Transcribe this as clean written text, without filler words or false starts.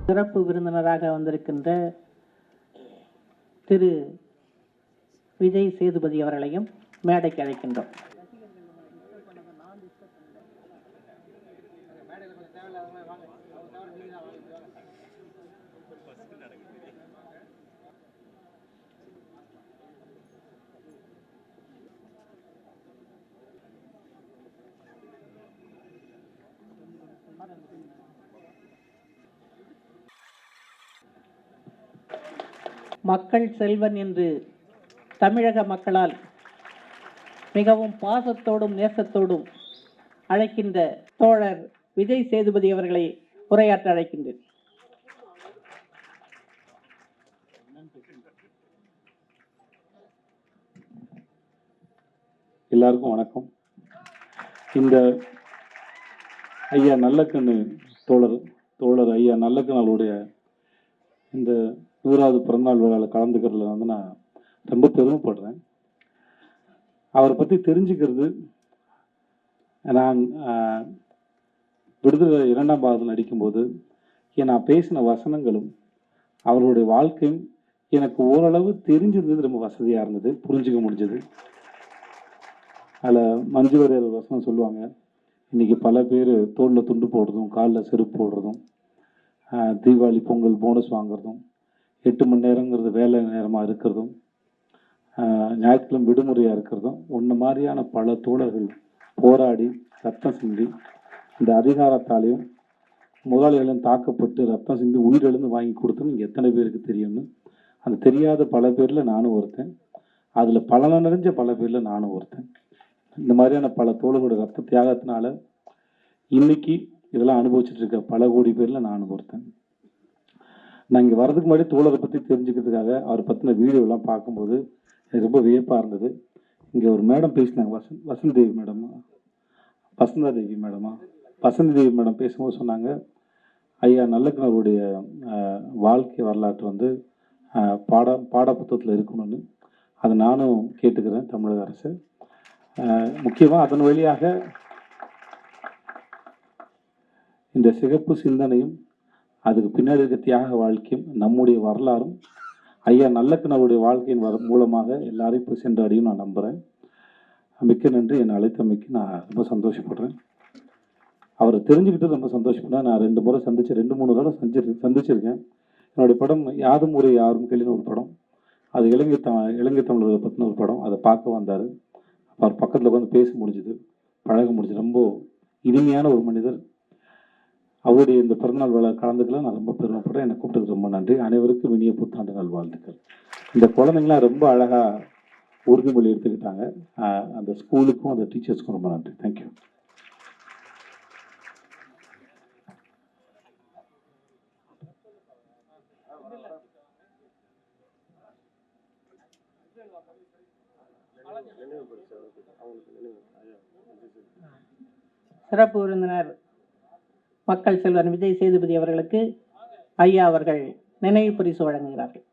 சிறப்பு விருந்தினராக வந்திருக்கின்ற திரு விஜய் சேதுபதி அவர்களையும் மேடைக்கு அழைக்கின்றோம். மக்கள் செல்வன் என்று தமிழக மக்களால் மிகவும் பாசத்தோடும் நேசத்தோடும் அழைக்கின்ற தோழர் விஜய் சேதுபதி அவர்களை உரையாற்ற அழைக்கின்றேன். எல்லாருக்கும் வணக்கம். இந்த ஐயா நல்லக்கண்ணு தோழர் ஐயா நல்லக்கண்ணனுடைய இந்த 100வது பிறந்தநாள் விழாவில் கலந்துக்கிறதுல வந்து நான் ரொம்ப பெருமைப்படுறேன். அவரை பற்றி தெரிஞ்சுக்கிறது, நான் விடுதலை 2ஆம் பாகத்தில் நடிக்கும்போது நான் பேசின வசனங்களும் அவர்களுடைய வாழ்க்கையும் எனக்கு ஓரளவு தெரிஞ்சிருந்தது, ரொம்ப வசதியாக இருந்தது, புரிஞ்சுக்க முடிஞ்சது. அதில் மஞ்சு வாரியர் வசனம் சொல்லுவாங்க, இன்றைக்கி பல பேர் தோளில் துண்டு போடுறதும் காலில் செருப்பு போடுறதும் தீபாவளி பொங்கல் போனஸ் வாங்குறதும் 8 மணி நேரங்கிறது வேலை நேரமாக இருக்கிறதும் ஞாயிற்றுக்கிழமை விடுமுறையாக இருக்கிறதும் ஒன்று மாதிரியான பல தோழர்கள் போராடி ரத்தம் சிந்தி இந்த அதிகாரத்தாலையும் முதலாளிகளும் தாக்கப்பட்டு ரத்தம் சிந்தி உயிரிழந்து வாங்கி கொடுத்தோன்னு இங்கே எத்தனை பேருக்கு தெரியும்னு, அந்த தெரியாத பல பேரில் நானும் ஒருத்தன், அதில் பல நிறைஞ்ச பல பேரில் நானும் ஒருத்தன். இந்த மாதிரியான பல தோழர்களோட ரத்த தியாகத்தினால இன்னைக்கு இதெல்லாம் அனுபவிச்சுட்டு இருக்க பல கோடி பேரில் நானும் ஒருத்தன். நான் இங்கே வர்றதுக்கு முன்னாடி தோழரை பற்றி தெரிஞ்சுக்கிறதுக்காக அவரை பற்றின வீடியோலாம் பார்க்கும்போது எனக்கு ரொம்ப வியப்பாக இருந்தது. இங்கே ஒரு மேடம் பேசினாங்க, வசந்தி தேவி மேடமா வசந்தி தேவி மேடம் பேசும்போது சொன்னாங்க, ஐயா நல்லக்கண்ணருடைய வாழ்க்கை வரலாற்று வந்து பாடப்புத்தகத்தில் இருக்கணும்னு. அதை நானும் கேட்டுக்கிறேன் தமிழக அரசு. முக்கியமாக அதன் வழியாக இந்த சிகப்பு சிந்தனையும் அதுக்கு பின்னாடி இருக்க தியாக வாழ்க்கையும் நம்முடைய வரலாறும் ஐயா நல்லக்கண்ணருடைய வாழ்க்கையின் மூலமாக எல்லாரையும் போய் சென்றடையும் நான் நம்புகிறேன். மிக்க நன்றி. என்னை அழைத்தமைக்கு நான் ரொம்ப சந்தோஷப்படுறேன். அவரை தெரிஞ்சுக்கிட்டு ரொம்ப சந்தோஷப்படுறேன். நான் 2 முறை சந்திச்சேன், 2-3 தடவை சந்திச்சிருக்கேன். என்னுடைய படம் யாதும் ஊரே யாரும் கேள்வின்னு ஒரு படம், அது இலங்கை தமிழர்களை பற்றின ஒரு படம். அதை பார்க்க வந்தார். அவர் பக்கத்தில் உட்காந்து பேச முடிஞ்சுது, பழக முடிஞ்சுது. ரொம்ப இனிமையான ஒரு மனிதர். அவருடைய இந்த பிறந்தநாள் விழா கலந்துக்கலாம் நான் ரொம்ப பெருமைப்படுறேன். என்னை கூப்பிட்டதுக்கு ரொம்ப நன்றி. அனைவருக்கும் இனிய புத்தாண்டு நாள் வாழ்த்துக்கள். இந்த குழந்தைங்களாம் ரொம்ப அழகாக உறுதிமொழி எடுத்துக்கிட்டாங்க. அந்த ஸ்கூலுக்கும் அந்த டீச்சர்ஸ்க்கும் ரொம்ப நன்றி. தேங்க்யூ. சிறப்பு விருந்தினர் மக்கள் செல்வன் விஜய் சேதுபதி அவர்களுக்கு ஐயா அவர்கள் நினைவு பரிசு வழங்குகிறார்கள்.